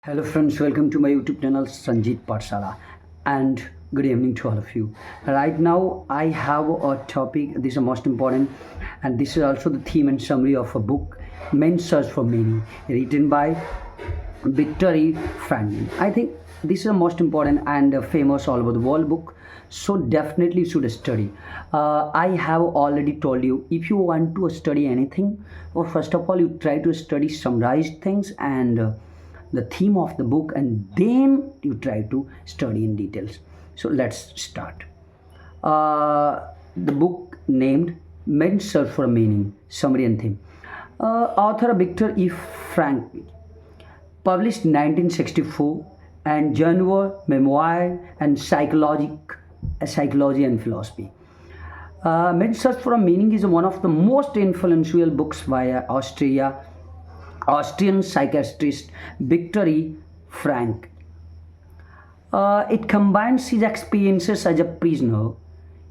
Hello friends, welcome to my YouTube channel Sanjeet Patsala and good evening to all of you. Right now I have a topic, this is most important, and this is also the theme and summary of a book, Men's Search for Meaning, written by Victory Franklin. I think this is a most important and famous all over the world book, so definitely you should study. I have already told you, if you want to study anything, well, first of all you try to study summarized things and the theme of the book, and then you try to study in details. So let's start. The book named Men's Search for Meaning, summary and theme. Author Victor E. Frankl, published 1964, and genre, memoir, and psychology and philosophy. Men's Search for a Meaning is one of the most influential books by Austrian psychiatrist Viktor E. Frankl. It combines his experiences as a prisoner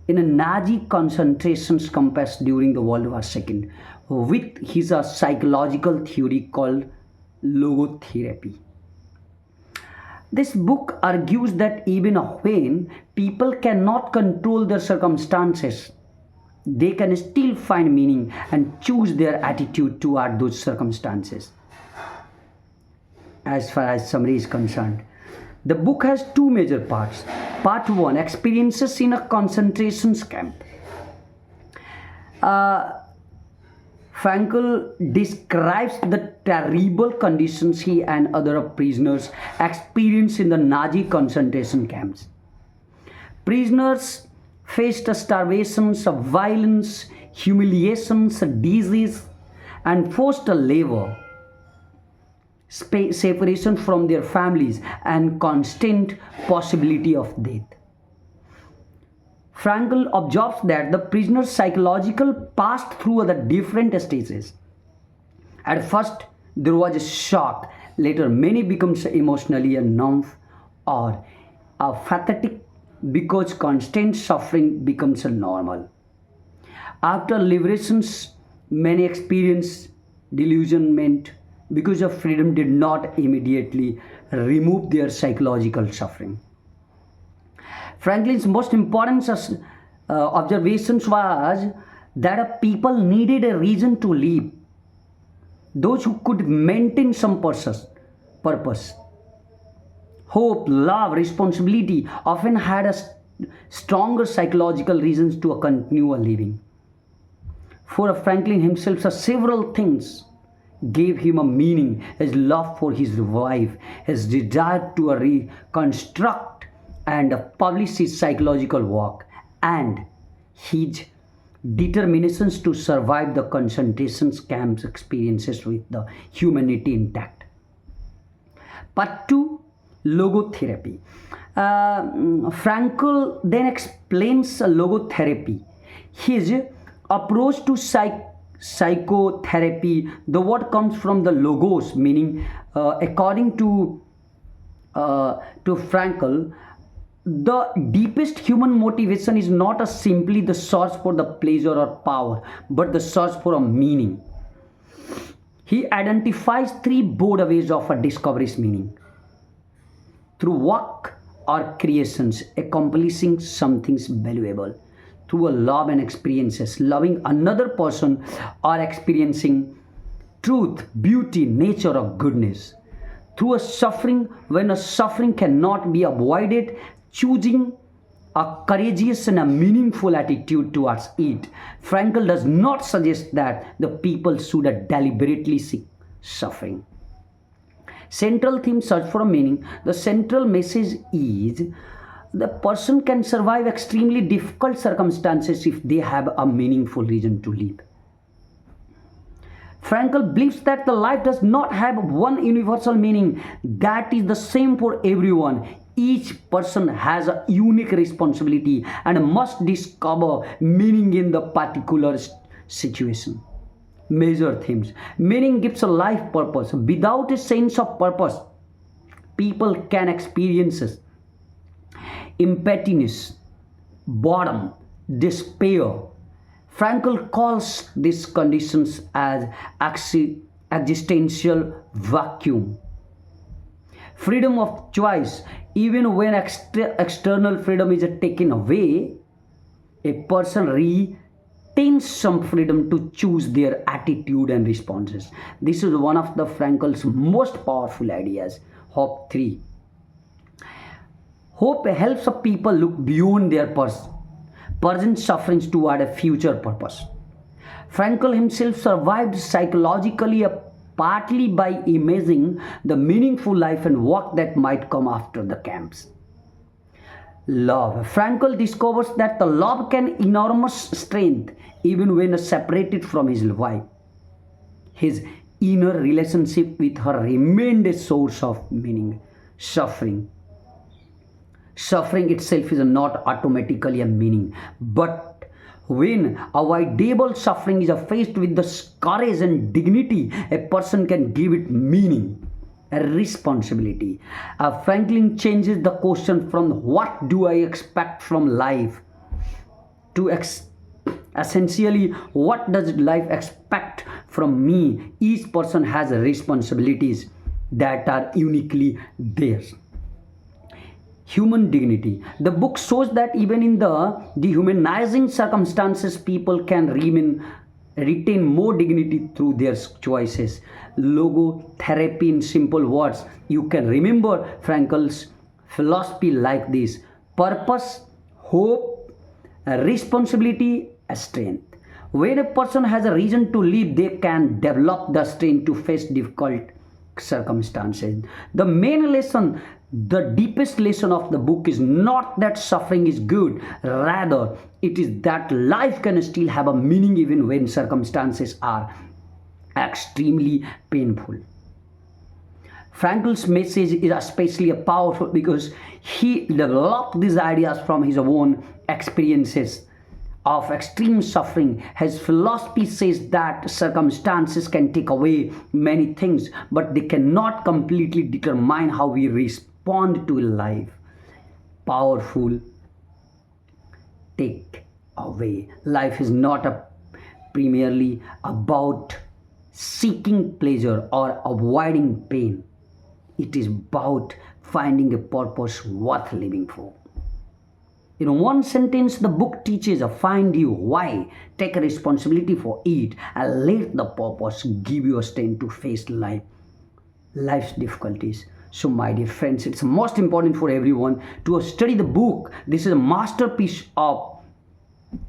in a Nazi concentration camp during the World War II with his psychological theory called logotherapy. This book argues that even when people cannot control their circumstances, they can still find meaning and choose their attitude toward those circumstances. As far as summary is concerned, the book has two major parts. Part 1, experiences in a concentration camp. Frankl describes the terrible conditions he and other prisoners experienced in the Nazi concentration camps. Prisoners faced starvations, violence, humiliations, disease, and forced labor, separation from their families, and constant possibility of death. Frankl observes that the prisoner's psychological passed through the different stages. At first, there was a shock. Later, many becomes emotionally numb or apathetic because constant suffering becomes normal. After liberations, many experience delusionment because of freedom did not immediately remove their psychological suffering. Franklin's most important observations was that people needed a reason to live. Those who could maintain some purpose, hope, love, responsibility often had a stronger psychological reasons to continue living. For Franklin himself, several things gave him a meaning: his love for his wife, his desire to reconstruct and publish his psychological work, and his determinations to survive the concentration camps experiences with the humanity intact. Part 2, logotherapy. Frankl then explains logotherapy, his approach to psychotherapy. The word comes from the logos, meaning, according to Frankl, the deepest human motivation is not simply the search for the pleasure or power, but the search for a meaning. He identifies three broad ways of discovering meaning: through work or creations, accomplishing something valuable; through a love and experiences, loving another person or experiencing truth, beauty, nature, or goodness; through a suffering, when a suffering cannot be avoided, choosing a courageous and a meaningful attitude towards it. Frankl does not suggest that the people should deliberately seek suffering. Central theme: search for a meaning. The central message is the person can survive extremely difficult circumstances if they have a meaningful reason to live. Frankl believes that the life does not have one universal meaning that is the same for everyone. Each person has a unique responsibility and must discover meaning in the particular situation. Major themes: meaning gives a life purpose. Without a sense of purpose, people can experience emptiness, boredom, despair. Frankl calls these conditions as existential vacuum. Freedom of choice. Even when external freedom is taken away, a person retains some freedom to choose their attitude and responses. This is one of the Frankel's most powerful ideas. Hope 3. Hope helps a people look beyond their present sufferings toward a future purpose. Frankel himself survived psychologically partly by imagining the meaningful life and work that might come after the camps. Love. Frankel discovers that the love can enormous strength even when separated from his wife. His inner relationship with her remained a source of meaning. Suffering. Suffering itself is not automatically a meaning, but when avoidable suffering is faced with the courage and dignity, a person can give it meaning, a responsibility. Franklin changes the question from what do I expect from life to essentially what does life expect from me. Each person has responsibilities that are uniquely theirs. Human dignity. The book shows that even in the dehumanizing circumstances, people can retain more dignity through their choices. Logotherapy in simple words. You can remember Frankel's philosophy like this: purpose, hope, responsibility, strength. When a person has a reason to live, they can develop the strength to face difficult circumstances. The main lesson, the deepest lesson of the book is not that suffering is good, rather it is that life can still have a meaning even when circumstances are extremely painful. Frankel's message is especially powerful because he developed these ideas from his own experiences of extreme suffering. His philosophy says that circumstances can take away many things, but they cannot completely determine how we respond to life. Powerful take away. Life is not primarily about seeking pleasure or avoiding pain. It is about finding a purpose worth living for. In one sentence, the book teaches find you why, take responsibility for it, and let the purpose give you a strength to face life's difficulties. So, my dear friends, it's most important for everyone to study the book. This is a masterpiece of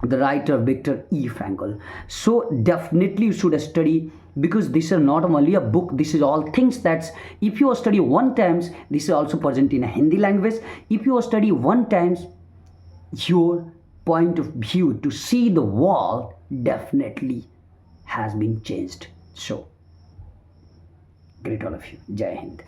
the writer Viktor E. Frankl. So, definitely you should study, because this is not only a book, this is all things that if you study one times, this is also present in a Hindi language. If you study one times, your point of view to see the world definitely has been changed. So, great all of you. Jai Hind.